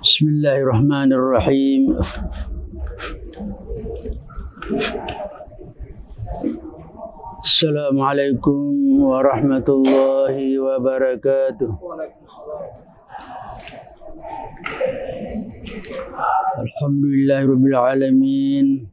Bismillahirrahmanirrahim. Assalamualaikum warahmatullahi wabarakatuh. Alhamdulillahirabbil alamin.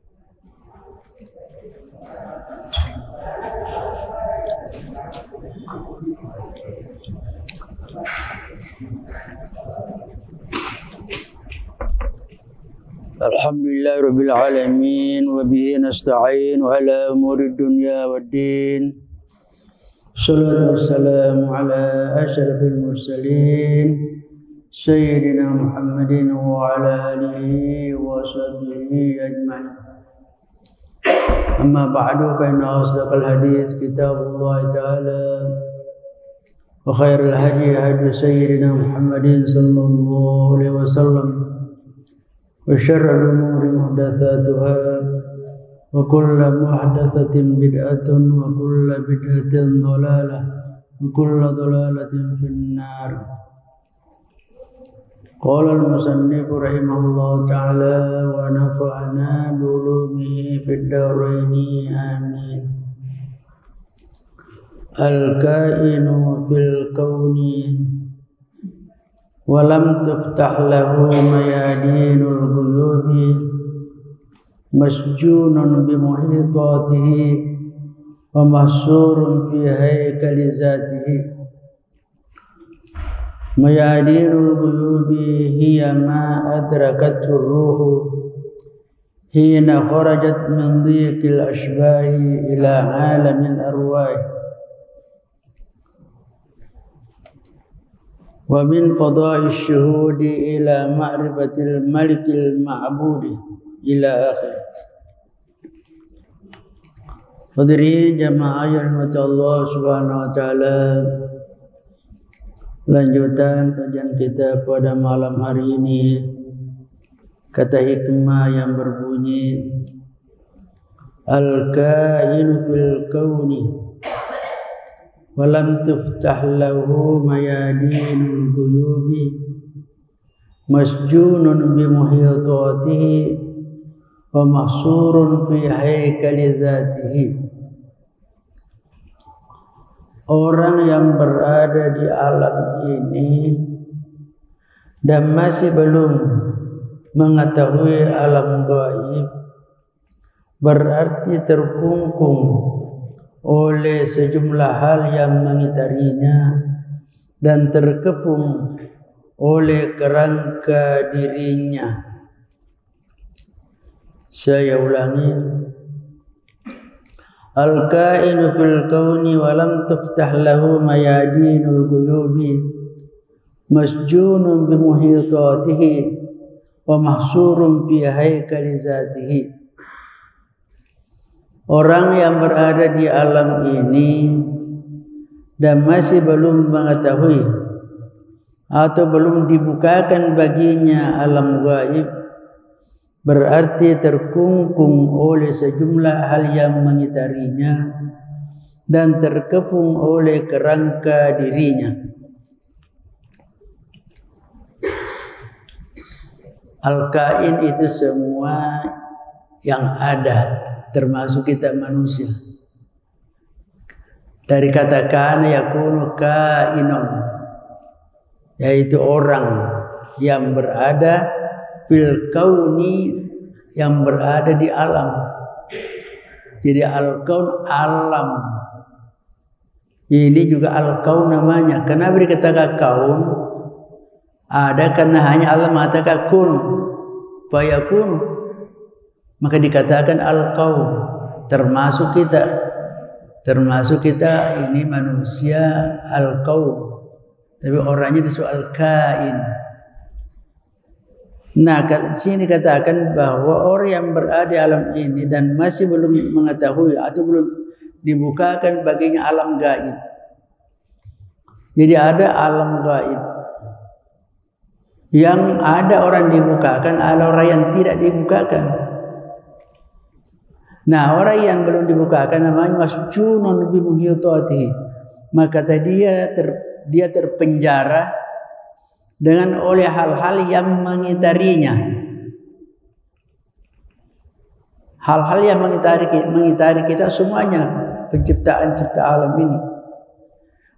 Alhamdulillahirabbil alamin wa bihi nasta'in ala umuri dunya waddin. Shallallahu wassalamu ala asyrafil mursalin sayyidina Muhammadin wa ala alihi wa sahbihi ajma'in. Amma ba'du fa inna asdaqal hadits kitabullah ta'ala wa khairul hadi hadi sayyidina Muhammadin sallallahu alaihi wasallam. وشر الأمور محدثاتها وكل محدثة بدعة وكل بدعة ضلالة وكل ضلالة في النار. قال المصنف رحمه الله تعالى ونفعنا بعلومه في الدارين آمين. الكائن في الكون walam tuftah lahu mayadinul ghuyubi masjunun bimuhitatihi wa mahsurun fi haykali zatihi. Mayadinul ghuyubi hiya ma adrakathu ruhu hina kharajat min dhiqil ashbahi ila alamil arwah. Wa min fadha'i syuhudi ila ma'rifatil malikil ma'budi ila akhir. Hadirin jamaah yang dirahmati Allah Subhanahu wa taala. Lanjutan kajian kita pada malam hari ini, kata hikmah yang berbunyi al-kainu fil kauni walam tuftah lahu mayadinul ghuyubi masjunun bimuhitatihi wa mahsurun fi haykali zatihi. Orang yang berada di alam ini dan masih belum mengetahui alam gaib berarti terkungkung oleh sejumlah hal yang mengitarinya dan terkepung oleh kerangka dirinya. Saya ulangi, al-kainu fil kauni walam tuftah lahu mayadinul ghuyubi masjunun bimuhitatihi wa mahsurun fi haykali zatihi. Orang yang berada di alam ini dan masih belum mengetahui atau belum dibukakan baginya alam gaib berarti terkungkung oleh sejumlah hal yang mengitarinya dan terkepung oleh kerangka dirinya. Al-kain itu semua yang ada, termasuk kita manusia. Dari kata kana yakunu kainon, yaitu orang yang berada fil kauni, yang berada di alam. Jadi al-kaun alam. Ini juga al-kaun namanya. Kenapa dikatakan kaun? Ada karena hanya Allah mengatakan kun fayakun. Maka dikatakan al-kaun, termasuk kita ini manusia al-kaun, tapi orangnya disebut al-kain. Nah, sini katakan bahwa orang yang berada di alam ini dan masih belum mengetahui atau belum dibukakan baginya alam gaib. Jadi ada alam gaib yang ada orang dibukakan, ada orang yang tidak dibukakan. Nah, orang yang belum dibukakan namanya masjunun bimuhitatihi. Maka dia terpenjara dengan oleh hal-hal yang mengitarinya. Hal-hal yang mengitari kita semuanya, penciptaan-cipta alam ini.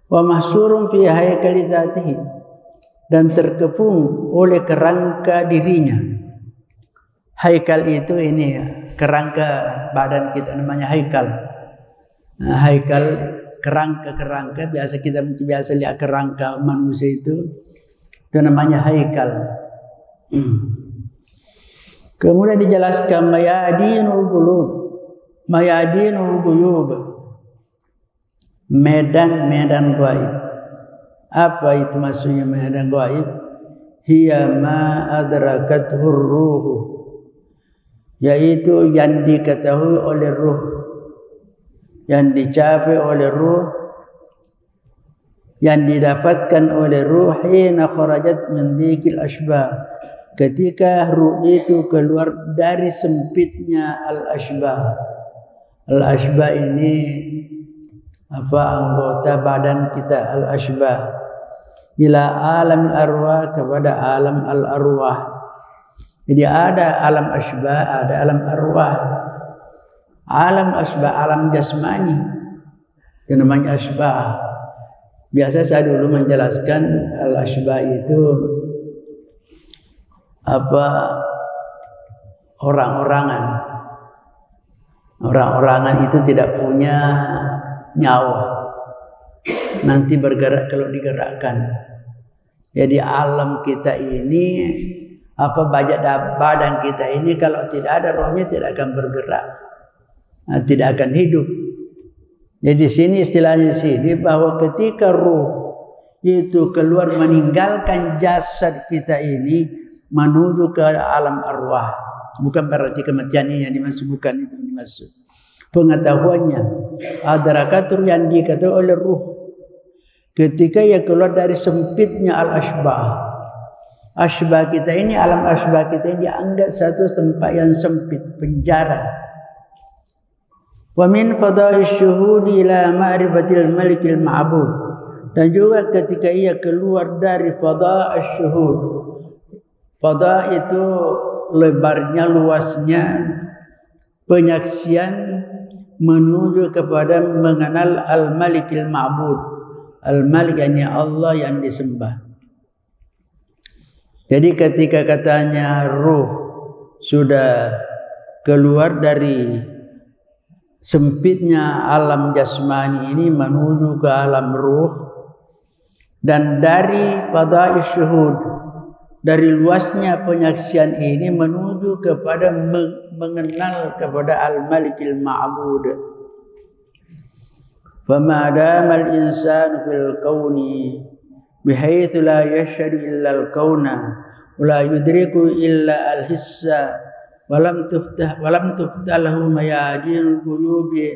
Wa mahsurun fi haikali zatihi, dan terkepung oleh kerangka dirinya. Haikal itu ini kerangka badan kita, namanya haikal. Nah, haikal kerangka biasa lihat kerangka manusia itu namanya haikal. Kemudian dijelaskan mayadinul qulub, mayadinul ghuyub, medan-medan gaib. Apa itu maksudnya medan gaib? Hiya ma adrakathur ruh, yaitu yang diketahui oleh ruh, yang dicapai oleh ruh, yang didapatkan oleh ruh hina kharajat min dzikil asbah, ketika ruh itu keluar dari sempitnya al-asbah. Al-asbah ini anggota badan kita, al-asbah. Ila alam al-arwah, kepada alam al-arwah. Jadi ada alam asbah, ada alam arwah. Alam asbah, alam jasmani, itu namanya asbah. Biasa saya dulu menjelaskan al-asbah itu orang-orangan itu tidak punya nyawa, nanti bergerak kalau digerakkan. Jadi alam kita ini badan kita ini kalau tidak ada rohnya tidak akan bergerak, tidak akan hidup. Jadi sini istilahnya bahwa ketika ruh itu keluar meninggalkan jasad kita ini menuju ke alam arwah, bukan berarti kematian ini yang dimaksud, bukan itu yang dimaksud. Pengetahuannya adrakatur yang dikatakan oleh ruh ketika ia keluar dari sempitnya al-asbah. Asbah kita ini, alam asbah kita ini dianggap satu tempat yang sempit, penjara. Wa min fadai'is syuhudi ila ma'rifatil malikil ma'bud, dan juga ketika ia keluar dari fadai'is syuhud. Fada itu lebarnya, luasnya penyaksian menuju kepada mengenal al-malikil ma'bud. Al-malik yakni Allah yang disembah. Jadi ketika katanya ruh sudah keluar dari sempitnya alam jasmani ini menuju ke alam ruh, dan dari fadai'is syuhud, dari luasnya penyaksian ini menuju kepada mengenal kepada al-malikil ma'bud. Fama dama al-insanu fil kauni bihaitsu la yashhadu illa al-kauna wa la yudriku illa al-hissa walam tuftah lahu mayadinul ghuyubi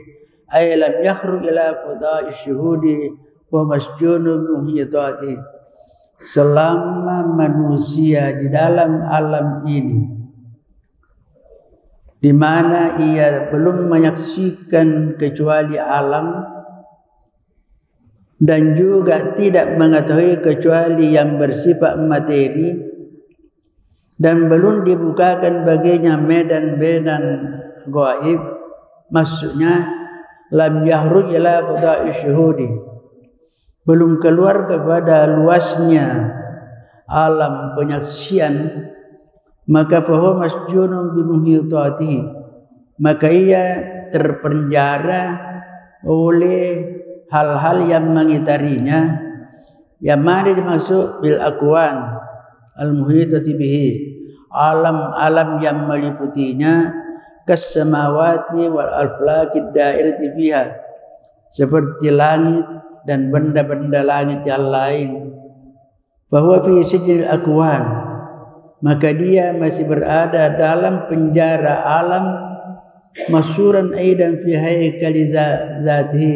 ay lam yakhruj ila fada'ish syuhudi wa masjunun muhitati. Selama manusia di dalam alam ini, di mana ia belum menyaksikan kecuali alam, dan juga tidak mengetahui kecuali yang bersifat materi, dan belum dibukakan baginya medan-medan gaib, maksudnya lam yahruj ila fada'ish syuhudi, belum keluar kepada luasnya alam penyaksian, maka fahuwa masjunun bimuhitatihi, maka ia terpenjara oleh hal-hal yang mengitarinya, yang mana dimaksud bil akwan al-muhitati bihi, alam-alam yang meliputinya, kas-samawati wal aflaqid dairati biha, seperti langit dan benda-benda langit yang lain. Bahwa fi sijnil akwan, maka dia masih berada dalam penjara alam, masuran aidan fi haikali zatihi,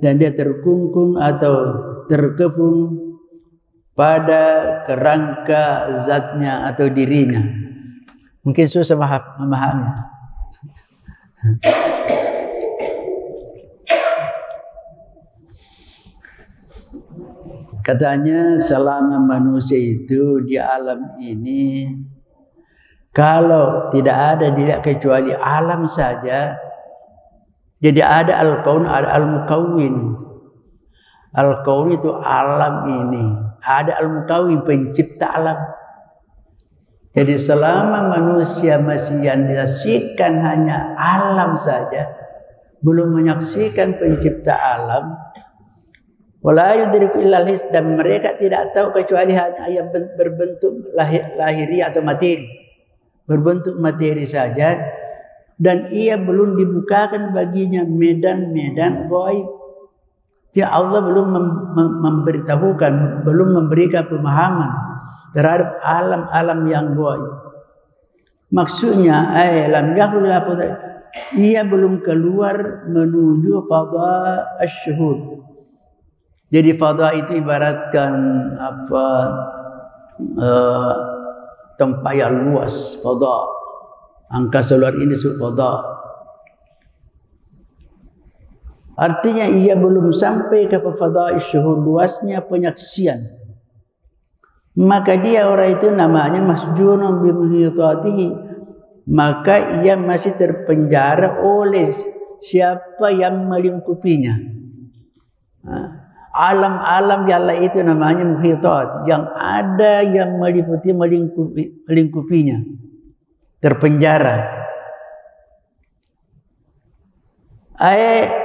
dan dia terkungkung atau terkepung pada kerangka zatnya atau dirinya. Mungkin susah memahami. Katanya selama manusia itu di alam ini, kalau tidak ada dilihat kecuali alam saja, jadi ada al-kaun, ada al-mukawwin. Al-kaun itu alam ini, ada al-mukawwin, pencipta alam. Jadi selama manusia masih yang disaksikan hanya alam saja, belum menyaksikan pencipta alam, wala yudriku illal his, dan mereka tidak tahu kecuali hanya yang berbentuk lahiriah atau materi, berbentuk materi saja, dan ia belum dibukakan baginya medan-medan gaib. Allah belum memberitahukan, belum memberikan pemahaman terhadap alam-alam yang gaib. Maksudnya, lam yakul ia belum keluar menuju fadha asy-syuhud. Jadi fadha itu ibaratkan tempat yang luas, fadha. Angkasa luar ini disebut fadha. Artinya ia belum sampai ke fadha asy-syuhud, luasnya penyaksian. Maka dia orang itu namanya masjunun bi muhitatihi, maka ia masih terpenjara oleh siapa yang melingkupinya. Alam-alam yang lain itu namanya muhitat, yang ada yang meliputi melingkupinya, terpenjara.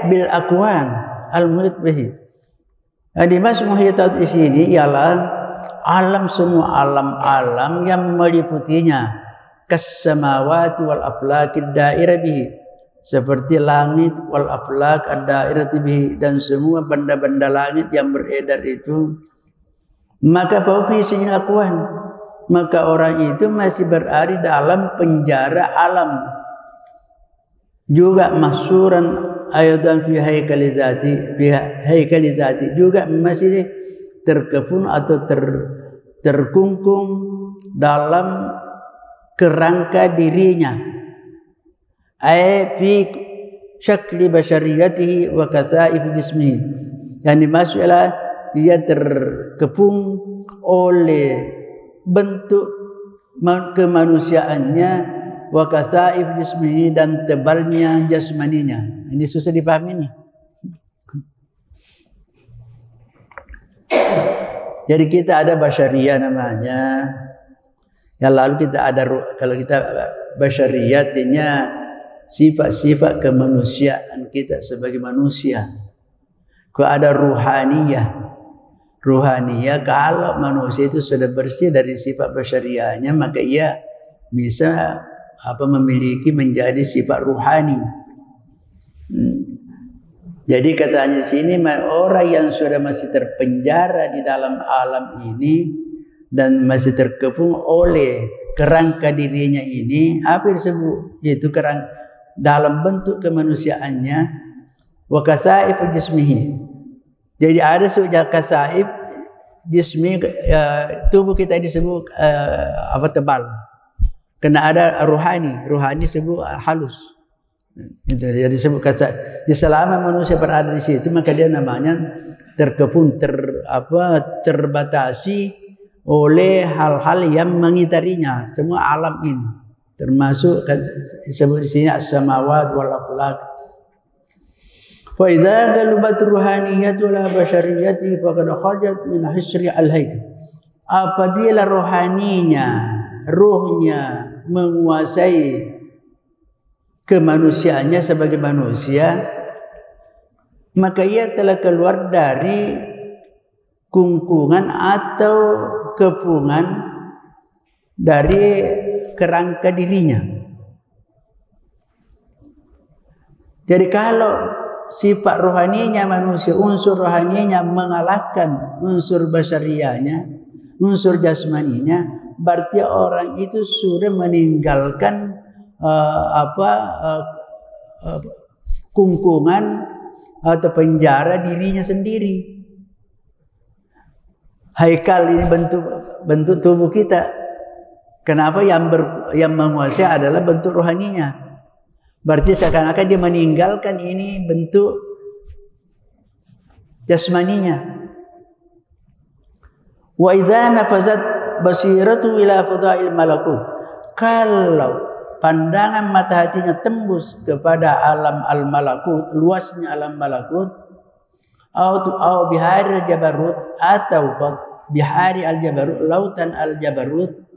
Bil akwan al-muhit bihi. Jadi mas muhitat di sini ialah alam, semua alam-alam yang meliputinya, kas-samawati wal aflaqid dairah bihi, seperti langit wal aflaq ad-dairati bihi, dan semua benda-benda langit yang beredar itu. Maka fi sinyakuan, maka orang itu masih berada dalam penjara alam. Juga mahsuran ayatan fi haikali zati, juga masih terkepung atau terkungkung dalam kerangka dirinya. Fi syakli basyariyatihi wa kathaif jismihi. Yang dimaksud adalah dia terkepung oleh bentuk kemanusiaannya, wa kathaif jismihi, dan tebalnya jasmaninya. Ini susah dipahami nih. Jadi kita ada basyariyah namanya. Yang lalu kita ada, kalau kita basyariyah artinya sifat-sifat kemanusiaan kita sebagai manusia. Kalau ada ruhaniyah, kalau manusia itu sudah bersih dari sifat basyariyahnya, maka ia bisa memiliki menjadi sifat ruhani. Jadi katanya di sini, orang yang sudah masih terpenjara di dalam alam ini dan masih terkepung oleh kerangka dirinya ini, apa yang disebut? Yaitu kerangka dalam bentuk kemanusiaannya, wa kathaif jismihi. Jadi ada sejak kathaif jismi, tubuh kita disebut tebal. Kena ada ruhani disebut halus. Itu jadi disebut kathaif. Di selama manusia berada di situ, maka dia namanya terkepung, terbatasi oleh hal-hal yang mengitarinya, semua alam ini, termasuk disebut di sini as-samawat wal aflaq. Fa idza galabat ruhaniyatu la basyariyati faqad kharajat min hisri al-hayy. Apabila ruhnya menguasai kemanusiaannya sebagai manusia, maka ia telah keluar dari kungkungan atau kepungan dari kerangka dirinya. Jadi kalau sifat rohaninya manusia, unsur rohaninya mengalahkan unsur basyariyahnya, unsur jasmaninya, berarti orang itu sudah meninggalkan kungkungan atau penjara dirinya sendiri. Haikal ini bentuk tubuh kita. Kenapa yang menguasai adalah bentuk rohaninya? Berarti seakan-akan dia meninggalkan ini bentuk jasmaninya. Wa idza nafazat basiratu ila fadail malakut. Kalau pandangan mata hatinya tembus kepada alam al-malakut, luasnya alam malakut, atau bihari al-jabarut, atau bihari al-jabarut, lautan al-jabarut,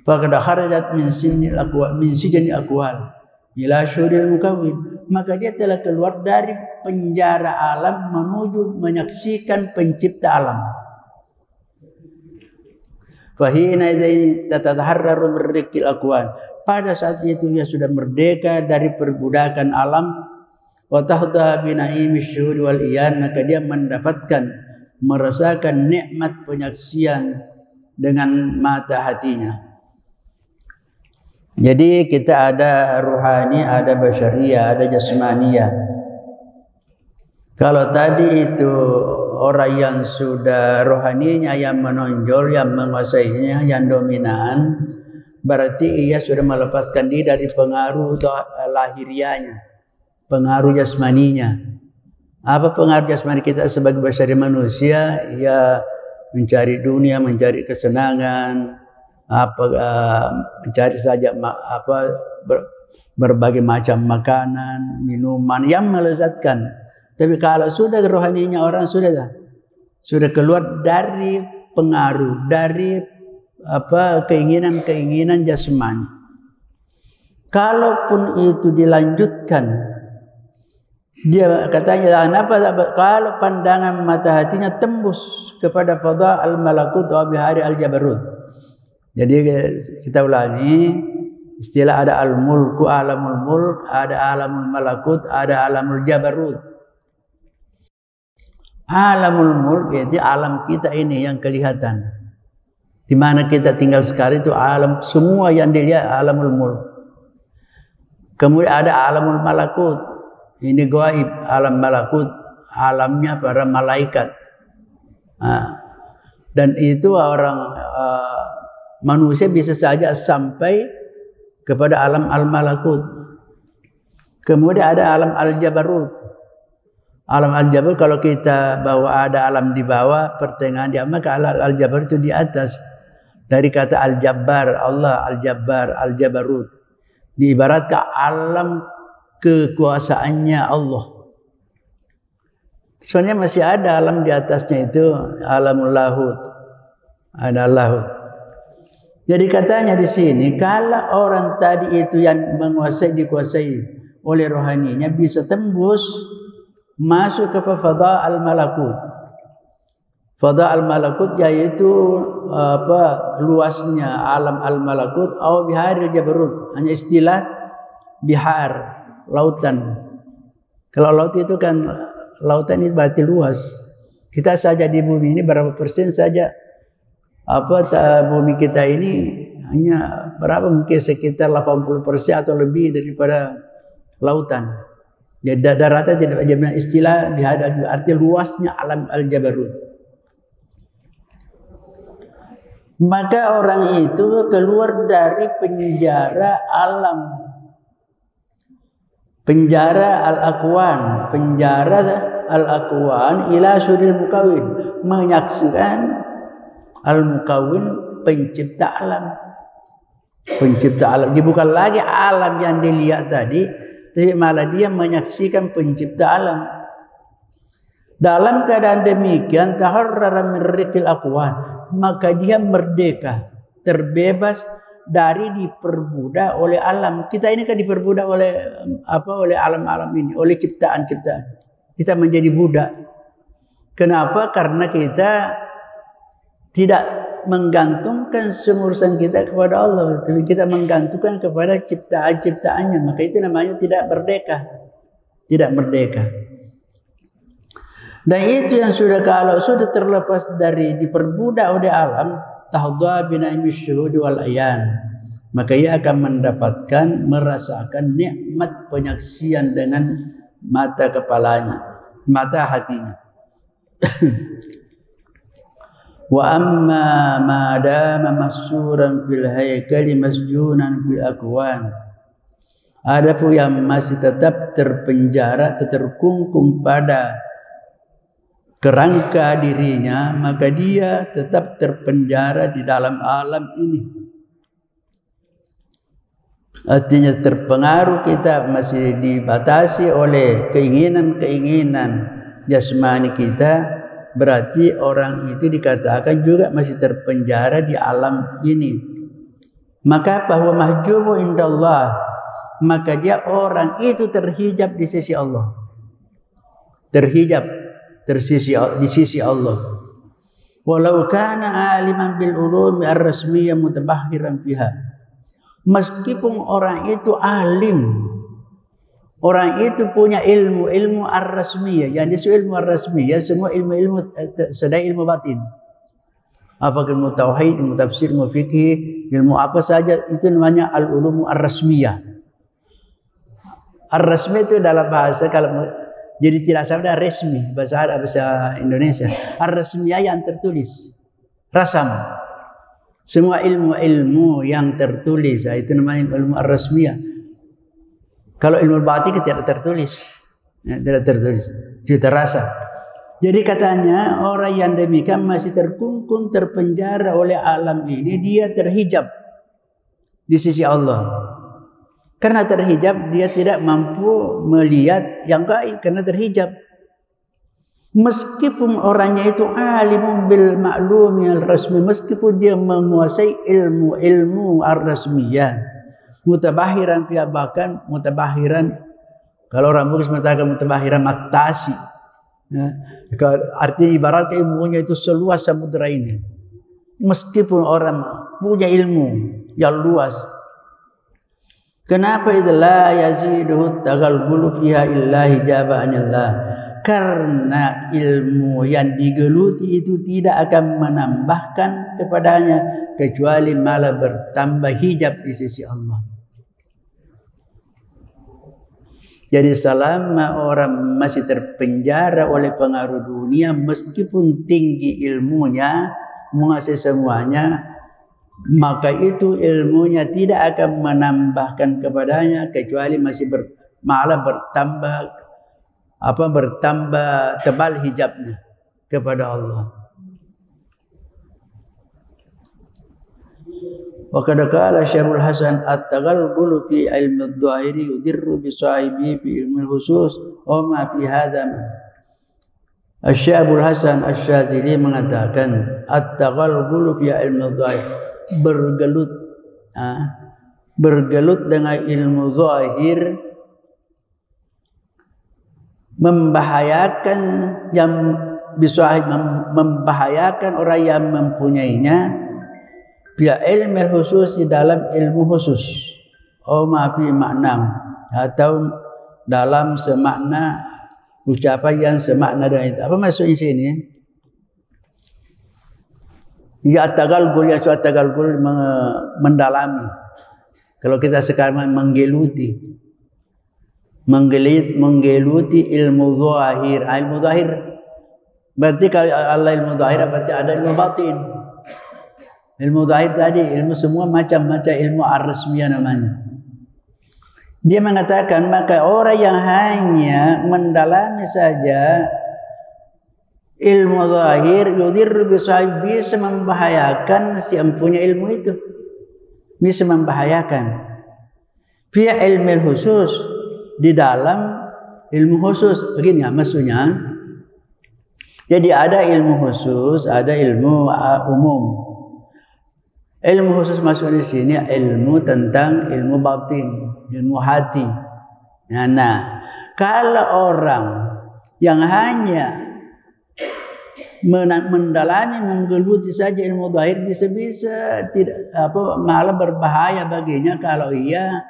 faqad kharajat min sinil aqwal, min sijni aqwal ila syuril mukawwin, maka dia telah keluar dari penjara alam menuju menyaksikan pencipta alam. Fahina idza tatahharraru mirrikil aqwan, pada saat itu dia sudah merdeka dari perbudakan alam, wa tahda bi na'imis syuhud wal iyan, maka dia merasakan nikmat penyaksian dengan mata hatinya. Jadi kita ada ruhani, ada basyariyah, ada jasmaniyah. Kalau tadi itu orang yang sudah rohaninya yang menonjol, yang menguasainya, yang dominan, berarti ia sudah melepaskan diri dari pengaruh lahirianya, pengaruh jasmaninya. Apa pengaruh jasmani kita sebagai basyari manusia? Ya mencari dunia, mencari kesenangan, mencari saja berbagai macam makanan, minuman yang melezatkan. Tapi kalau sudah rohaninya orang sudah keluar dari pengaruh, dari keinginan jasmani. Kalaupun itu dilanjutkan, dia katanya kalau pandangan mata hatinya tembus kepada fadha al-malakut wa bihari al-jabarut. Jadi kita ulangi, istilah ada al-mulku, alamul mulk, ada alamul malakut, ada alamul jabarut. Alamul mulk itu alam kita ini yang kelihatan. Di mana kita tinggal sekarang itu alam, semua yang dilihat alamul mulk. Kemudian ada alamul malakut. Ini gaib, alam malakut, alamnya para malaikat. Dan itu orang manusia bisa saja sampai kepada alam al-malakut. Kemudian ada alam al-jabarut. Alam al-jabarut kalau kita bawa ada alam di bawah, pertengahan dia, maka alam al-jabarut itu di atas. Dari kata al-jabbar, Allah al-jabbar, al-jabarut. Diibaratkan alam kekuasaannya Allah. Sebenarnya masih ada alam di atasnya itu, alamul lahut. Ada lahut. Jadi katanya di sini, kalau orang tadi itu yang dikuasai oleh rohaninya bisa tembus masuk ke fadha al-malakut. Fadha al-malakut yaitu luasnya alam al-malakut atau bihar al-jabarut. Hanya istilah bihar, lautan. Kalau laut itu kan lautan itu berarti luas. Kita saja di bumi ini berapa persen saja bumi kita ini hanya berapa, mungkin sekitar 80% atau lebih daripada lautan. Jadi daratan tidak ada istilah bihadal, arti luasnya alam al-jabarut. Maka orang itu keluar dari penjara alam, penjara al-aqwan, penjara al-aqwan ila syuril mukawwin, menyaksikan al-mukawwin, pencipta alam. Pencipta alam, dia bukan lagi alam yang dilihat tadi, tapi malah dia menyaksikan pencipta alam. Dalam keadaan demikian, taharrara min rikil aqwan, maka dia merdeka, terbebas dari diperbudak oleh alam. Kita ini kan diperbudak oleh oleh alam-alam ini, oleh ciptaan-ciptaan. Kita menjadi budak. Kenapa? Karena kita tidak menggantungkan urusan kita kepada Allah, tapi kita menggantungkan kepada ciptaan-ciptaannya. Maka itu namanya tidak merdeka. Tidak merdeka. Dan itu yang kalau sudah terlepas dari diperbudak oleh alam, tahdha bi na'imis syuhud wal ayan, maka ia akan merasakan nikmat penyaksian dengan mata kepalanya, mata hatinya. Wa amma ma dama masuran fil haykali masjunan fil akwan, adapun yang masih tetap terpenjara, terkungkung pada kerangka dirinya, maka dia tetap terpenjara di dalam alam ini. Artinya terpengaruh, kita masih dibatasi oleh keinginan-keinginan jasmani kita, berarti orang itu dikatakan juga masih terpenjara di alam ini. Maka bahwa mahjubu indallah, maka dia orang itu terhijab di sisi Allah. Terhijab di sisi Allah. Walau kana aliman bil ulumi ar-rasmiyyah mutabahhiran fiha. Meskipun orang itu alim, orang itu punya ilmu ar-rasmiyah, yang disebut ilmu ar-rasmiyah semua ilmu selain ilmu batin. Apakah ilmu tauhid, ilmu tafsir, ilmu fikih, ilmu apa saja itu namanya al-ulumu ar-rasmiyah. Ar-rasmiyah itu dalam bahasa, kalau jadi tidak sama dengan resmi bahasa Indonesia. Ar-rasmiyah yang tertulis, rasam. Semua ilmu-ilmu yang tertulis itu namanya ilmu ar-rasmiyah. Kalau ilmu batin tidak tertulis, tidak tertulis, tidak terasa. Jadi katanya orang yang demikian masih terkungkung, terpenjara oleh alam ini, dia terhijab di sisi Allah. Karena terhijab, dia tidak mampu melihat yang gaib karena terhijab. Meskipun orangnya itu alimun bil ma'lumi al-rasmi, meskipun dia menguasai ilmu ar-rasmiyah, mutabahiran, bahkan mutabahiran, kalau orang Bugis mengatakan mutabahiran maktasi, ya, artinya ibarat ilmunya itu seluas samudera ini. Meskipun orang punya ilmu yang luas, kenapa itu la yaziduhu taghalbulu fiha illa hijaba anillah? Karena ilmu yang digeluti itu tidak akan menambahkan kepadanya kecuali malah bertambah hijab di sisi Allah. Jadi selama orang masih terpenjara oleh pengaruh dunia, meskipun tinggi ilmunya, menguasai semuanya, maka itu ilmunya tidak akan menambahkan kepadanya kecuali masih malah bertambah tebal hijabnya kepada Allah. Wa qad qala Syekhul Hasan at-taghalghulu fi ilmi adh-dhahiri yudirru bi sahibi fi ilmi al-khusus wa ma fi hadha. Syekhul Hasan Asy-Syadzili mengatakan at-taghalghulu fi ilmi adh-dhahir, bergelut dengan ilmu zahir membahayakan, yang bisa membahayakan orang yang mempunyainya, biar ilmu khusus di dalam ilmu khusus, mafi makna, atau dalam semakna ucapan yang semakna dengan itu. Apa maksudnya sini? Ya tagalgul, mendalami. Kalau kita sekarang menggeluti ilmu zahir. Ilmu zahir berarti kalau Allah ilmu zahir berarti ada ilmu batin. Ilmu zahir tadi ilmu semua macam-macam ilmu ar-rasmiyah namanya. Dia mengatakan maka orang yang hanya mendalami saja ilmu zahir yudirru bisahib, bisa membahayakan si yang punya ilmu itu, bisa membahayakan. Fi ilmu khusus, di dalam ilmu khusus. Begini ya maksudnya. Jadi ada ilmu khusus, ada ilmu umum. Ilmu khusus maksudnya di sini ilmu tentang ilmu batin, ilmu hati. Nah, kalau orang yang hanya mendalami, menggeluti saja ilmu zahir, bisa-bisa tidak malah berbahaya baginya kalau ia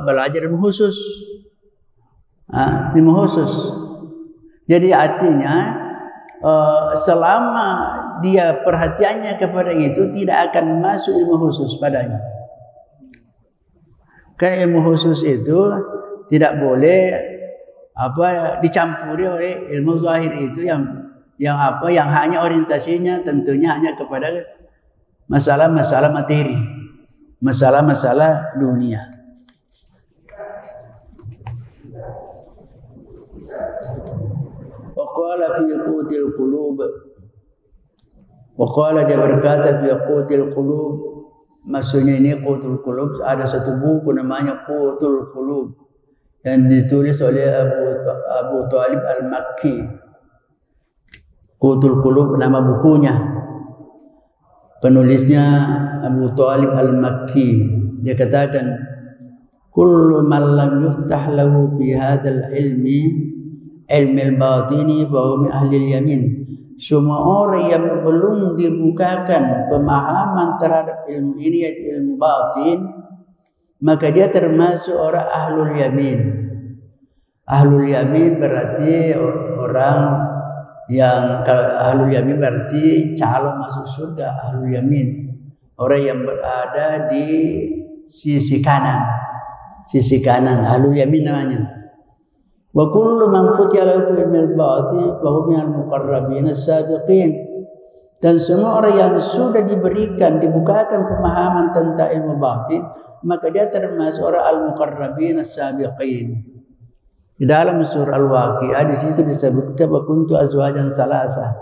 belajar ilmu khusus. Ilmu khusus. Jadi artinya selama dia perhatiannya kepada itu, tidak akan masuk ilmu khusus padanya. Karena ilmu khusus itu tidak boleh dicampuri oleh ilmu zahir itu yang hanya orientasinya tentunya hanya kepada masalah-masalah materi, masalah-masalah dunia. qala fi qutil qulub. Wa qala dia berkata fi qutil qulub. Maksudnya ini qutul qulub, ada satu buku namanya Qutul Qulub yang ditulis oleh Abu Thalib Al-Makki. Qutul Qulub nama bukunya. Penulisnya Abu Thalib Al-Makki. Dia katakan, kullu man lam yuftah lahu fi hadzal ilmi al-batini fa huwa min ahli al-yamin. Semua orang yang belum dibukakan pemahaman terhadap ilmu ini, yaitu ilmu batin, maka dia termasuk orang ahlul yamin. Ahlul yamin berarti orang yang, kalau ahlul yamin berarti calon masuk surga. Ahlul yamin orang yang berada di sisi kanan, ahlul yamin namanya. Wa kullu man futiha lahu ilmul batin fa huwa minal muqarrabin as-sabiqin. Dan semua orang yang sudah dibukakan pemahaman tentang ilmu batin, maka dia termasuk orang al-muqarrabin as-sabiqin. Di dalam surah Al-Waqiah di situ disebutkan wa kuntu azwajan salasa,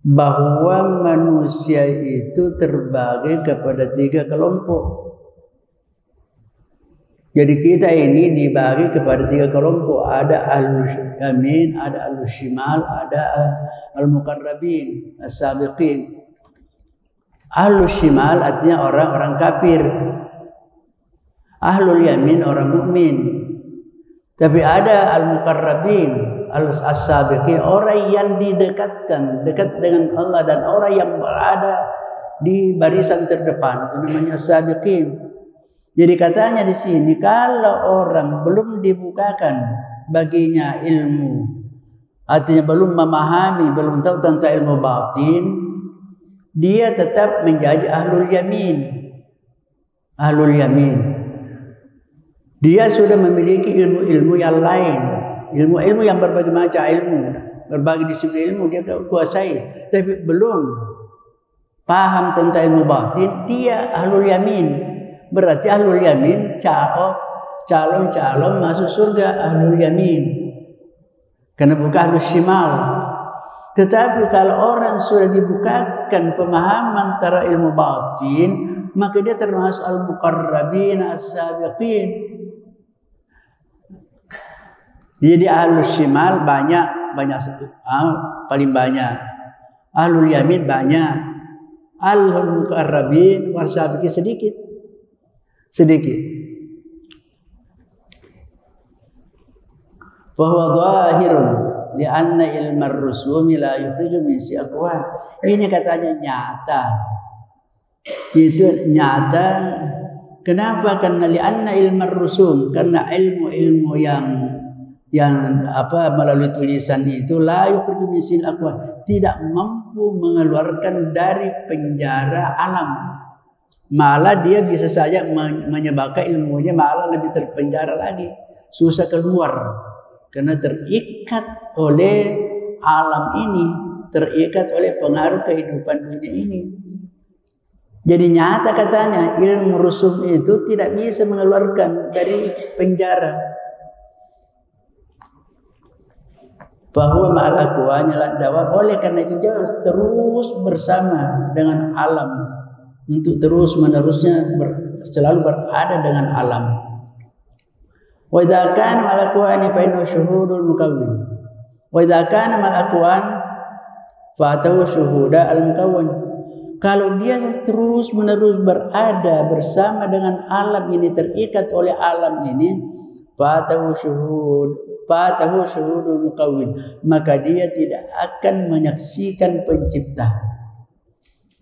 bahwa manusia itu terbagi kepada 3 kelompok. Jadi kita ini dibagi kepada 3 kelompok. Ada ahlul yamin, ada ahlul shimal, ada al-muqarrabin, as-sabiqin. Ahlul shimal artinya orang-orang kafir. Ahlul yamin orang mukmin. Tapi ada al-muqarrabin, as-sabiqin, orang yang didekatkan, dekat dengan Allah, dan orang yang berada di barisan terdepan, itu namanya sabiqin. Jadi katanya di sini, kalau orang belum dibukakan baginya ilmu, artinya belum memahami, belum tahu tentang ilmu batin, dia tetap menjadi ahlul yamin. Ahlul yamin. Dia sudah memiliki ilmu-ilmu yang lain, ilmu-ilmu yang berbagai macam ilmu, berbagai disiplin ilmu dia kuasai, tapi belum paham tentang ilmu batin, dia ahlul yamin. Berarti ahlul yamin calon-calon masuk surga, ahlul yamin. Karena bukan ahlul shimal. Tetapi kalau orang sudah dibukakan pemahaman antara ilmu batin, maka dia termasuk al-muqarrabin as-sabiqin. Jadi ahlul shimal banyak paling banyak. Ahlul yamin banyak. Ahlul muqarrabin was-sabiqin sedikit. Fahuwa dhahirun li'anna ilmar rusumi la yukhriju min syaqwan. Ini katanya nyata. Itu nyata. Kenapa? Karena li'anna ilmar rusum, karena ilmu-ilmu yang melalui tulisan itu la yukhriju min syaqwan, tidak mampu mengeluarkan dari penjara alam. Malah dia bisa saja menyebabkan ilmunya malah lebih terpenjara lagi, susah keluar karena terikat oleh alam ini, terikat oleh pengaruh kehidupan dunia ini. Jadi nyata katanya ilmu rusum itu tidak bisa mengeluarkan dari penjara. Bahwa ma'al aqwani la dawam, oleh karena itu dia harus terus bersama dengan alam, untuk terus menerusnya selalu berada dengan alam. Wa idza kana ma'al aqwani fa innahu syuhudul mukawwin. Wa idza kana ma'al aqwan fa atahu syuhuda al mukawwin. Kalau dia terus menerus berada bersama dengan alam ini, terikat oleh alam ini, fa atahu syuhudul mukawwin, maka dia tidak akan menyaksikan pencipta.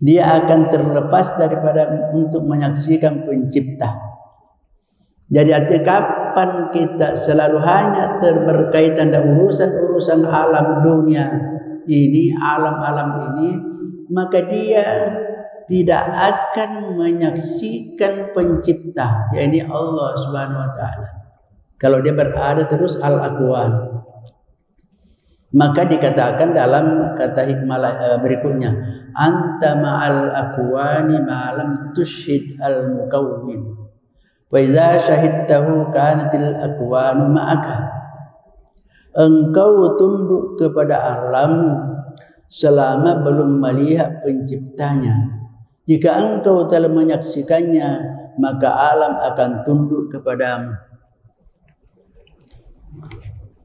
Dia akan terlepas daripada untuk menyaksikan pencipta. Jadi artinya kapan kita selalu hanya berkaitan dengan urusan alam dunia ini, alam-alam ini, maka dia tidak akan menyaksikan pencipta, yaitu Allah Subhanahu wa taala. Kalau dia berada terus al-aqwan, maka dikatakan dalam kata hikmah berikutnya, anta ma'al aqwani ma lam tushhid al mukawwin wa idza shahidtahu kanatil aqwanu ma'aka. engkau tunduk kepada alam selama belum melihat penciptanya. Jika engkau telah menyaksikannya, maka alam akan tunduk kepadamu.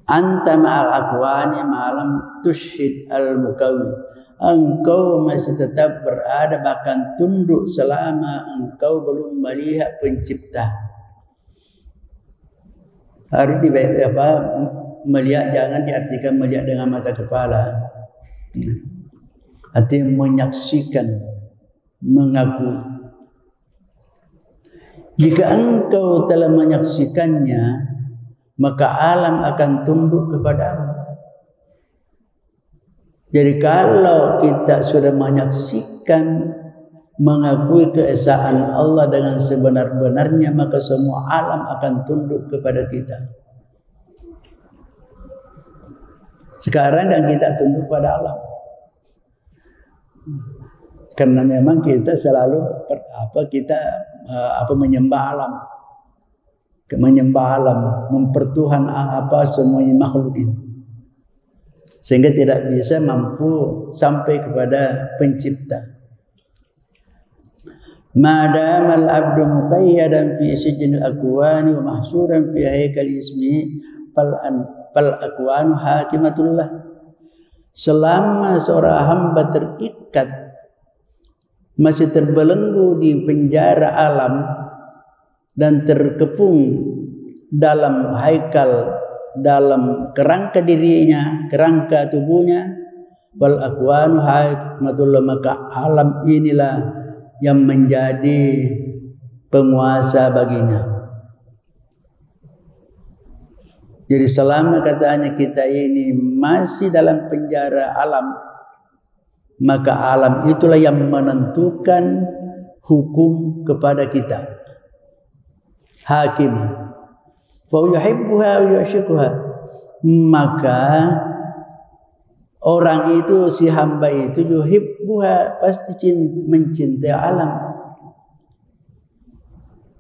Anta ma'al akwani ma'alam tushhid al-mukawwi. Engkau masih tetap berada bahkan tunduk selama engkau belum melihat pencipta. Harus melihat, jangan diartikan melihat dengan mata kepala. Artinya menyaksikan, mengakui. Jika engkau telah menyaksikannya, maka alam akan tunduk kepadamu. Jadi kalau kita sudah menyaksikan, mengakui keesaan Allah dengan sebenar-benarnya, maka semua alam akan tunduk kepada kita. Sekarang kan kita tunduk pada alam, karena memang kita selalu menyembah alam, mempertuhan semuanya makhluk ini, sehingga tidak bisa mampu sampai kepada pencipta. Madamal abdu muqayyadan fi sijnil akwani wa mahsuran fi haikal ismi fal akwanu hakimatullah. Selama seorang hamba terikat, masih terbelenggu di penjara alam dan terkepung dalam haikal, dalam kerangka dirinya, kerangka tubuhnya, wal akwanu hakimatullah, maka alam inilah yang menjadi penguasa baginya. Jadi selama katanya kita ini masih dalam penjara alam, maka alam itulah yang menentukan hukum kepada kita. Hakim. Fa yuhibbuha wa yu'shiquha. Maka orang itu, si hamba itu, yuhibbuha, pasti mencintai alam.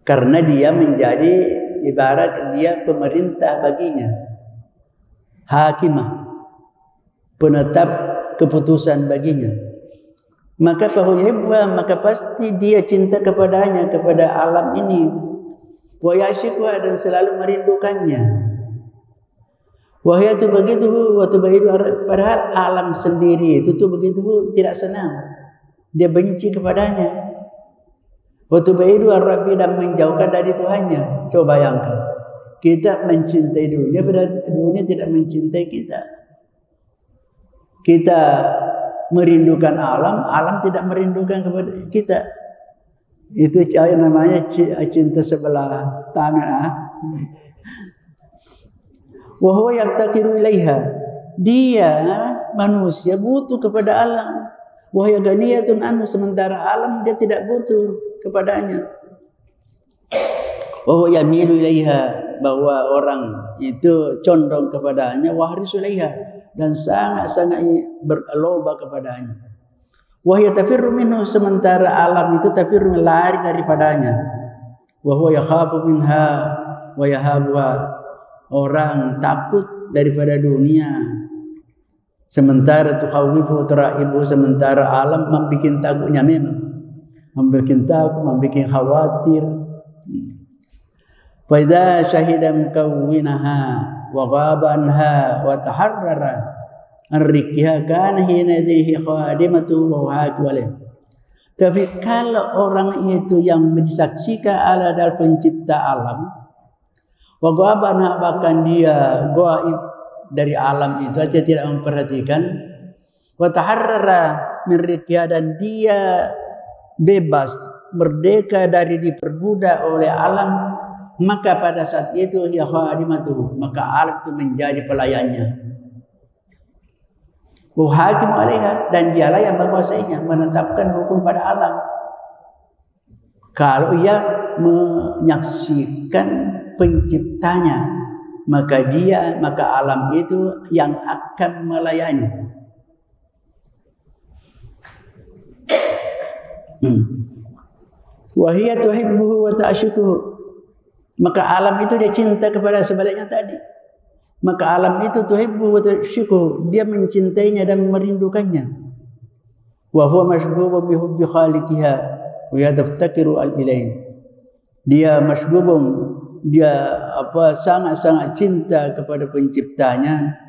Karena dia menjadi ibarat dia pemerintah baginya, hakimah, penetap keputusan baginya. Maka fahuhibbuha, maka pasti dia cinta kepadanya, kepada alam ini. Wa yashiquha, dan selalu merindukannya. Wahyatu begitu, waktu begitu, padahal alam sendiri itu tuh begitu tidak senang, dia benci kepadanya. Waktu begitu Rabbi dan menjauhkan dari Tuhannya. Coba bayangkan, kita mencintai dunia, padahal dunia tidak mencintai kita. Kita merindukan alam, alam tidak merindukan kepada kita. Itu namanya cinta sebelah tangan. Wa huwa yaftakiru ilaiha. Dia manusia butuh kepada alam. Wa hiya ganiyatun anhu, sementara alam dia tidak butuh kepadanya. Wa huwa yamilu ilaiha, bahwa orang itu condong kepadanya, wa harisu ilaiha, dan sangat-sangat berloba kepadanya. Wa hiya tafirru minhu, sementara alam itu tafirru, lari daripadanya. Wa huwa yakhafu minha wa yahabuha, orang takut daripada dunia, sementara tukhawifu tara'ibu, sementara alam membuat takutnya, memang membuat takut, membuat khawatir. Fa idza syahida mukawwinaha wa ghaba anha wa taharrara ar-rikiha kana hina idhihi khadimatu wa haqwalih. Tapi kalau orang itu yang disaksikan Allah dalam pencipta alam, wa ghaba anha, bahkan dia gaib dari alam itu, dia tidak memperhatikan, wa taharrara min rikiha, dan dia bebas, merdeka dari diperbudak oleh alam, maka pada saat itu ya khadimatuhu, maka alam itu menjadi pelayannya. Wa hakimu alaiha, dan dialah yang menguasainya, menetapkan hukum pada alam. Kalau ia menyaksikan penciptanya, maka alam itu yang akan melayani. Wa hiya tuhibbuhu wa ta'shiquhu, maka alam itu dia cinta kepada sebaliknya tadi. maka alam itu tuhibbu wa tu'shiqu, dia mencintainya dan merindukannya. Wa huwa mashghubun bi hubbi khaliqiha wa yataftakiru al-ilaihi. Dia mashghubun, dia sangat-sangat cinta kepada penciptanya,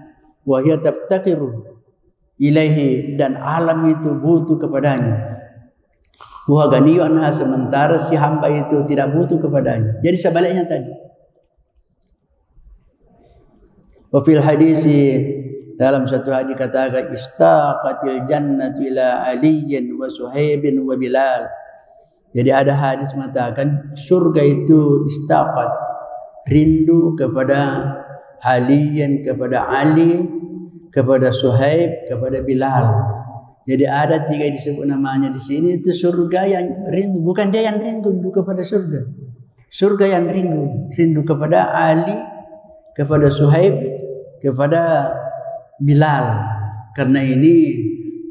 wa hiya taftakiru ilaihi, dan alam itu butuh kepadanya. Wa ganiyun, sementara si hamba itu tidak butuh kepadanya. Jadi sebaliknya tadi. Wa fil hadisi, dalam satu hadis katakan istaqatil jannatu ila aliyin wa suhaibin wa bilal. Jadi ada hadis mengatakan surga itu istaqat, rindu kepada aliyin, kepada Ali, kepada Suhaib, kepada Bilal. Jadi ada 3 disebut namanya di sini, itu surga yang rindu, bukan dia yang rindu kepada surga. Surga yang rindu kepada Ali, kepada Suhaib, kepada Bilal. Karena ini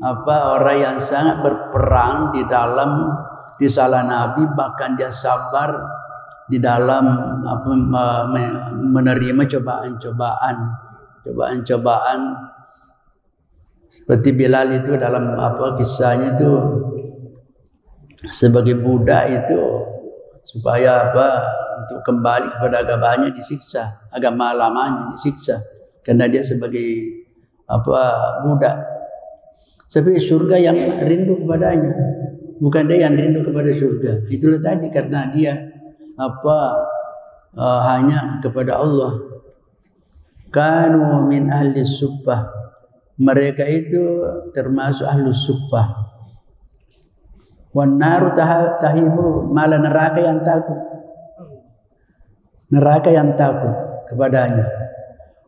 orang yang sangat berperang di salah Nabi, bahkan dia sabar di dalam menerima cobaan. Seperti Bilal itu dalam kisahnya itu sebagai budak itu supaya untuk kembali kepada agamanya disiksa, agama lamanya disiksa karena dia sebagai budak. Tapi surga yang rindu kepadanya, bukan dia yang rindu kepada surga. Itulah tadi, karena dia hanya kepada Allah. Kanu min ahli suffah, mereka itu termasuk ahli suffah. Wan naru tahibu, malah neraka yang takut kepadanya.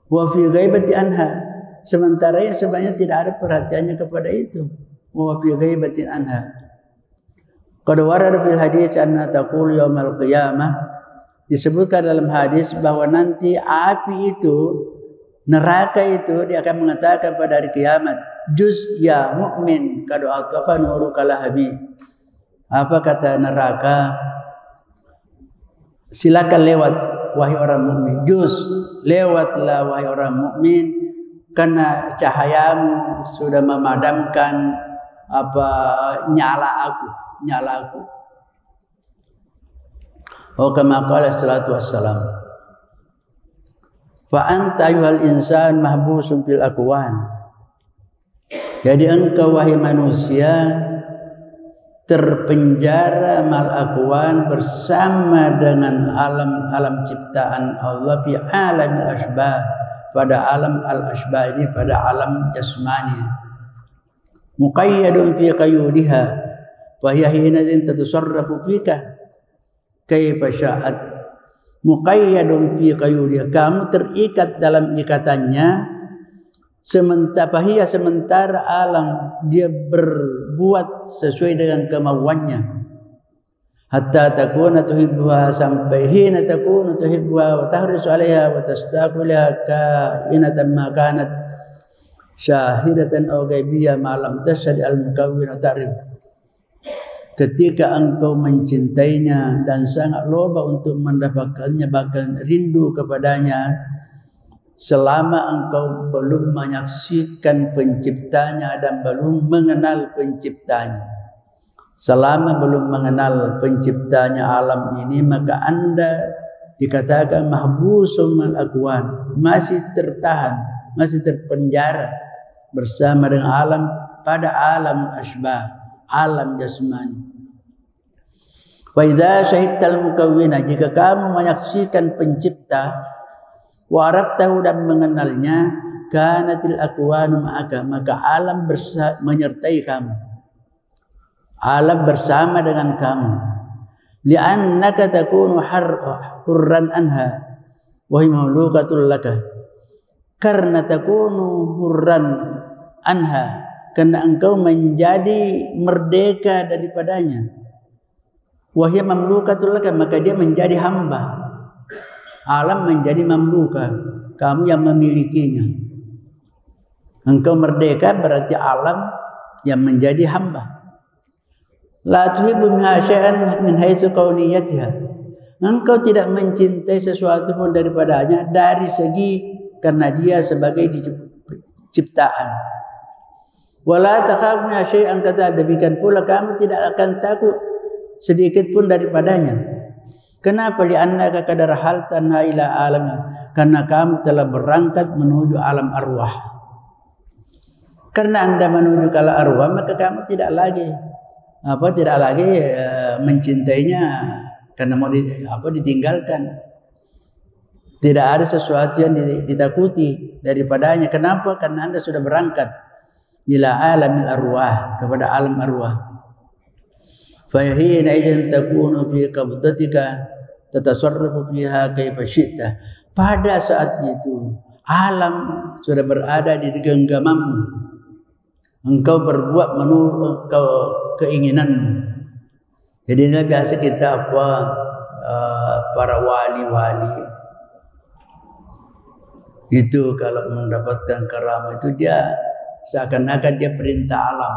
Wa fi ghaibati anha, sementara ya sebenarnya tidak ada perhatiannya kepada itu. Wa fi ghaibati anha. Qad warada fil hadis anna taqul yaumal qiyamah, disebutkan dalam hadis bahwa nanti api itu, neraka itu, dia akan mengatakan pada hari kiamat, juz ya mukmin qad atafa nuruka lahabi. Apa kata neraka? Silakan lewat wahai orang mukmin. Juz, lewatlah wahai orang mukmin, karena cahayamu sudah memadamkan nyala aku. Oh, kama qala salatu wassalam. Fa anta ayyuhal insan mahbusun fil akwan. Jadi engkau wahai manusia terpenjara mal akwan, bersama dengan alam ciptaan Allah, fi alamil asbah, pada alam al asbah ini, pada alam jasmani. Muqayyadun fi qayudiha wa hiya hinatin tatasarrafu fika kaifa sya'at. Muqayyadun fi qayudiha, kamu terikat dalam ikatannya, sementara alam dia berbuat sesuai dengan kemauannya. Hatta takuna tuhibbuha, sampai hina takuna tuhibbuha wa tahrisu 'alaiha wa tastaqu laha kainatan ma kanat syahidatan aw ghaibiyah ma lam tashhad al-mukawwin ta'rif. Ketika engkau mencintainya dan sangat loba untuk mendapatkannya, bahkan rindu kepadanya, selama engkau belum menyaksikan penciptanya dan belum mengenal penciptanya. Selama belum mengenal penciptanya alam ini, maka Anda dikatakan mahbusum al akwan, masih tertahan, masih terpenjara bersama dengan alam, pada alam asbah, alam jasmani. Wa idza syahidtal mukawwina, jika kamu menyaksikan pencipta, wa araftahu, dan mengenalnya, kanatil akwanu ma'aka, maka alam menyertai kamu, alam bersama dengan kamu. Li'annaka takunu hurran anha wa hiya mamlukatul laka, karena takunu hurran anha, karena engkau menjadi merdeka daripadanya. Wa hiya mamlukatul laka, maka dia menjadi hamba. Alam menjadi mamluka, kamu yang memilikinya. Engkau merdeka, berarti alam yang menjadi hamba. La tuhibbu minha syai'an min haitsu kauniyatiha, engkau tidak mencintai sesuatu pun daripadanya dari segi karena dia sebagai ciptaan. Wala takhafu syai'an, kata demikian pula kamu tidak akan takut sedikit pun daripadanya. Kenapa? Li'annaka qad rahaltana ila alam, karena kamu telah berangkat menuju alam arwah. Karena Anda menuju ke alam arwah, maka kamu tidak lagi mencintainya karena mau ditinggalkan. Tidak ada sesuatu yang ditakuti daripadanya. Kenapa? Karena Anda sudah berangkat ila alamil arwah, kepada alam arwah. Fa hina idzan takunu fi qabdatika tatasarrafu fiha kaifa syi'ta. Pada saat itu alam sudah berada di genggamanmu. Engkau berbuat menurut keinginanmu. Jadi ini biasa kita para wali-wali itu kalau mendapatkan karamah itu dia seakan-akan dia perintah alam.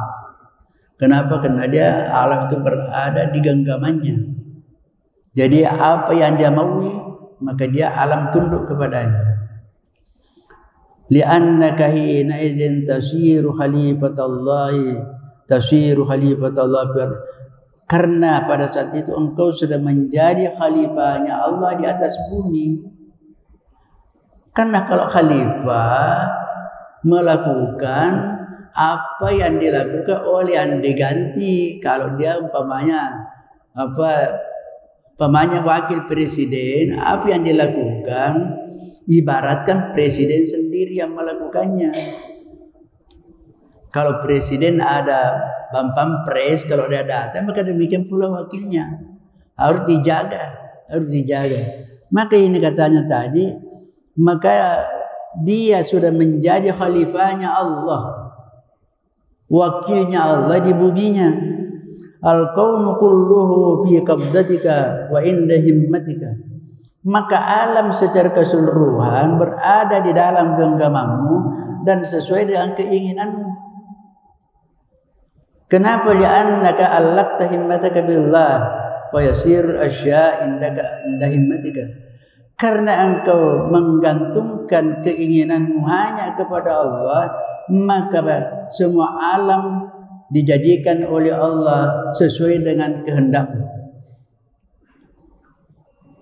Kenapa? Karena dia alam itu berada di genggamannya. Jadi apa yang dia maui, maka dia alam tunduk kepadanya. Li'annaka hina idzin tasiru khalifatallahi karena pada saat itu engkau sudah menjadi khalifahnya Allah di atas bumi. Karena kalau khalifah melakukan apa yang dilakukan oleh yang diganti, kalau dia umpamanya wakil presiden, apa yang dilakukan ibaratkan presiden sendiri yang melakukannya. Kalau presiden ada pampres, kalau dia datang maka demikian pula wakilnya harus dijaga. Maka ini katanya tadi, maka dia sudah menjadi khalifahnya Allah, wakilnya Allah di buminya. Al-kaunu kulluhu fi qabdatika wa inda himmatika. Maka alam secara keseluruhan berada di dalam genggamanmu dan sesuai dengan keinginanmu. Kenapa? Li'annaka allaqta himmataka billah fa yasir asya' inda himmatika. Karena engkau menggantungkan keinginanmu hanya kepada Allah, maka semua alam dijadikan oleh Allah sesuai dengan kehendakmu.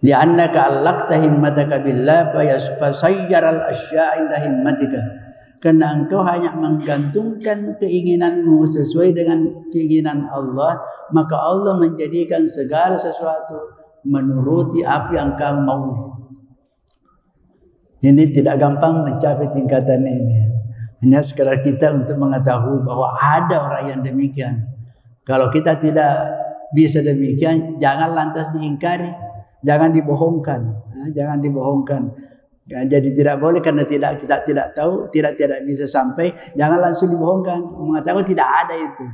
Li'annaka allaqta himmataka billah fa sayyaral asya' inda himmatika. Karena engkau hanya menggantungkan keinginanmu sesuai dengan keinginan Allah, maka Allah menjadikan segala sesuatu menuruti apa yang kamu mau. Ini tidak gampang mencapai tingkatan ini. Hanya sekedar kita untuk mengetahui bahwa ada orang yang demikian. Kalau kita tidak bisa demikian, jangan lantas diingkari, jangan dibohongkan, jangan dibohongkan. Jadi tidak boleh karena kita tidak tahu, tidak bisa sampai, jangan langsung dibohongkan, mengatakan tidak ada itu.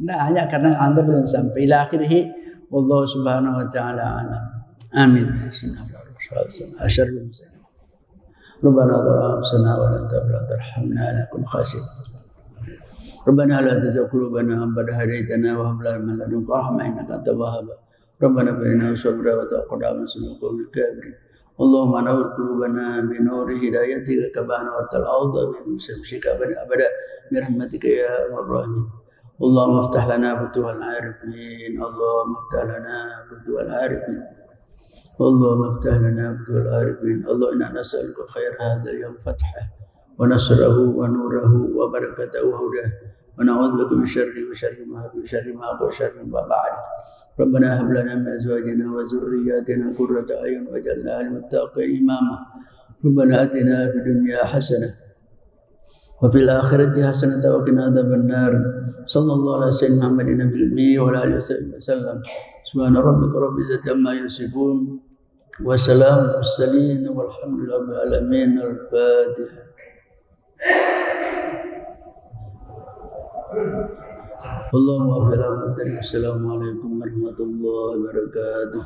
Nah, hanya karena Anda belum sampai. Ila akhirih, wallahu subhanahu wa ta'ala alam. Amin. ربنا ظلمنا أنفسنا ولا ترحمنا لنكن خاسرين. ربنا لا تزغ قلوبنا بعد إذ هديتنا وهب لنا من لدنك رحمة إنك أنت الوهاب. ربنا بنا صبرا وتوكلنا على القوم الكافرين. اللهم نور قلوبنا بنور هدايتك كما نورت الأرض من شمسك أبدا برحمتك يا أرحم الراحمين. اللهم افتح لنا فتوح العارفين. اللهم افتح لنا فتوح العارفين. اللهم افتح لنا فتوح العارفين. اللهم إنا نسألك خير هذا اليوم فتحه ونصره ونوره وبركته وهداه، ونعوذ بك من شر ما بعد. ربنا هب لنا من أزواجنا وذرياتنا قرة أعين واجعلنا للمتقين إماما. ربنا آتنا في الدنيا حسنة وفي الآخرة حسنة وقنا عذاب النار. صلى الله على سيدنا محمد النبي الأمي وعلى آله وصحبه وسلم. سبحان ربك رب العزة عما يصفون وسلام على المرسلين والحمد لله رب العالمين. الفاتحة. اللهم اغفر لنا. السلام عليكم ورحمة الله وبركاته.